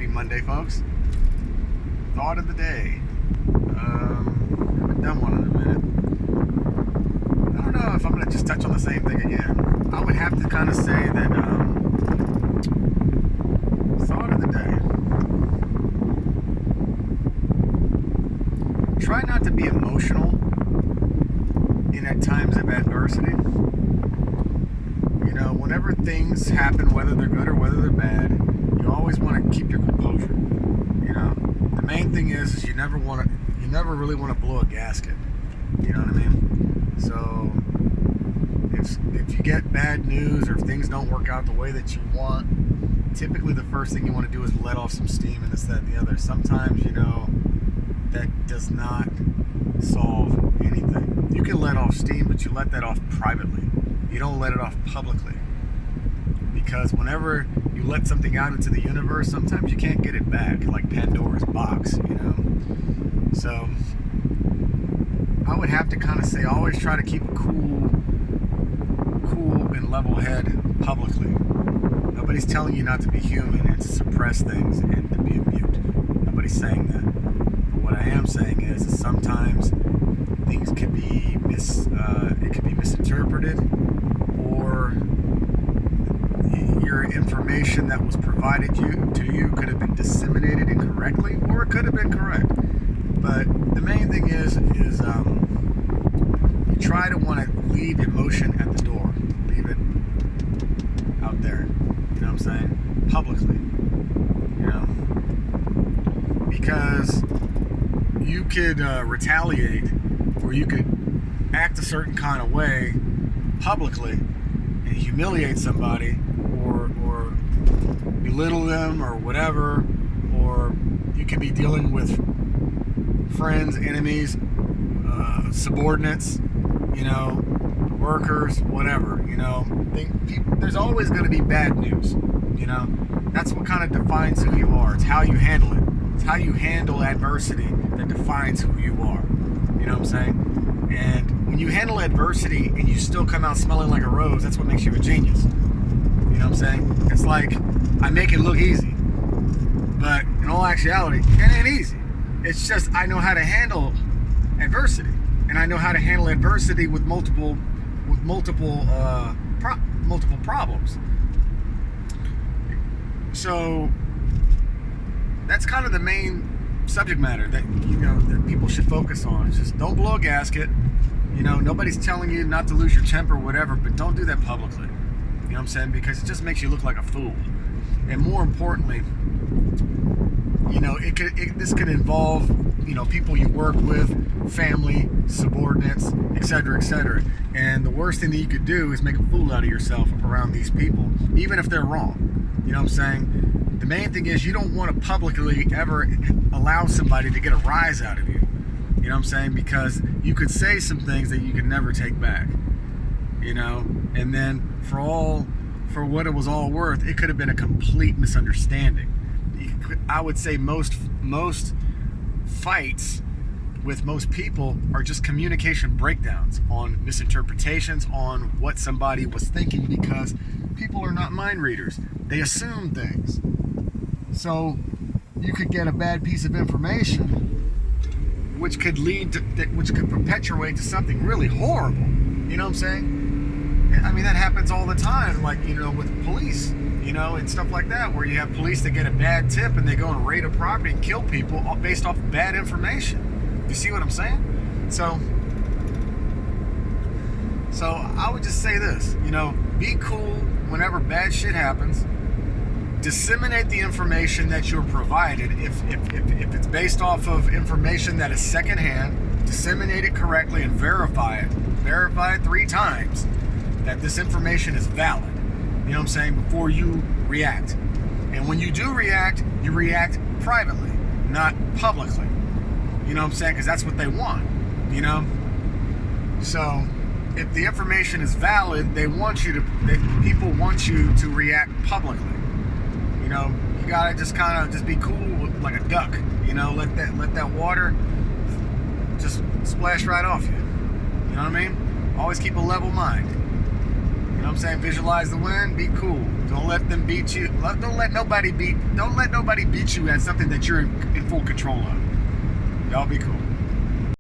Happy Monday, folks. Thought of the day. Haven't done one in a minute. I don't know if I'm going to just touch on the same thing again. I would have to kind of say that thought of the day. Try not to be emotional in at times of adversity. You know, whenever things happen, whether they're good or whether they're bad, you always want to keep your composure. You know, the main thing is you never really want to blow a gasket. You know what I mean? So if you get bad news or if things don't work out the way that you want, typically the first thing you want to do is let off some steam and this, that, and the other. Sometimes, you know, that does not solve anything. You can let off steam, but you let that off privately. You don't let it off publicly. Because whenever you let something out into the universe, sometimes you can't get it back, like Pandora's box, you know? So, I would have to kind of say, always try to keep a cool and level head publicly. Nobody's telling you not to be human and to suppress things and to be mute. Nobody's saying that. But what I am saying is sometimes things can be misinterpreted, or your information that was provided to you could have been disseminated incorrectly, or it could have been correct. But the main thing is you try to want to leave emotion at the door, leave it out there. You know what I'm saying? Publicly. You know, because you could retaliate, or you could act a certain kind of way publicly and humiliate somebody, or belittle them, or whatever, or you could be dealing with friends, enemies, subordinates, you know, workers, whatever, you know. There's always going to be bad news, you know. That's what kind of defines who you are. It's how you handle it. It's how you handle adversity that defines who you are. You know what I'm saying? And when you handle adversity and you still come out smelling like a rose, that's what makes you a genius. You know what I'm saying? It's like, I make it look easy, but in all actuality, it ain't easy. It's just I know how to handle adversity, and I know how to handle adversity with multiple problems. So that's kind of the main subject matter that, you know, that people should focus on. It's just don't blow a gasket. You know, nobody's telling you not to lose your temper or whatever, but don't do that publicly. You know what I'm saying? Because it just makes you look like a fool. And more importantly, you know, this could involve, you know, people you work with, family, subordinates, etc., etc. And the worst thing that you could do is make a fool out of yourself around these people, even if they're wrong. You know what I'm saying? The main thing is you don't want to publicly ever allow somebody to get a rise out of you. You know what I'm saying? Because you could say some things that you could never take back. You know? And then for what it was all worth, it could have been a complete misunderstanding. I would say most fights with most people are just communication breakdowns on misinterpretations on what somebody was thinking, because people are not mind readers. They assume things. So you could get a bad piece of information which could perpetuate to something really horrible. You know what I'm saying? I mean, that happens all the time, like, you know, with police, you know, and stuff like that, where you have police that get a bad tip and they go and raid a property and kill people based off of bad information. You see what I'm saying? So I would just say this, you know, be cool whenever bad shit happens. Disseminate the information that you're provided. If it's based off of information that is secondhand, disseminate it correctly and verify it. Verify it 3 times that this information is valid. You know what I'm saying? Before you react. And when you do react, you react privately, not publicly. You know what I'm saying? Because that's what they want, you know? So if the information is valid, people want you to react publicly. You know, you gotta just be cool like a duck. You know, let that water just splash right off you. You know what I mean? Always keep a level mind. You know what I'm saying? Visualize the win. Be cool. Don't let them beat you. Don't let nobody beat you at something that you're in full control of. Y'all be cool.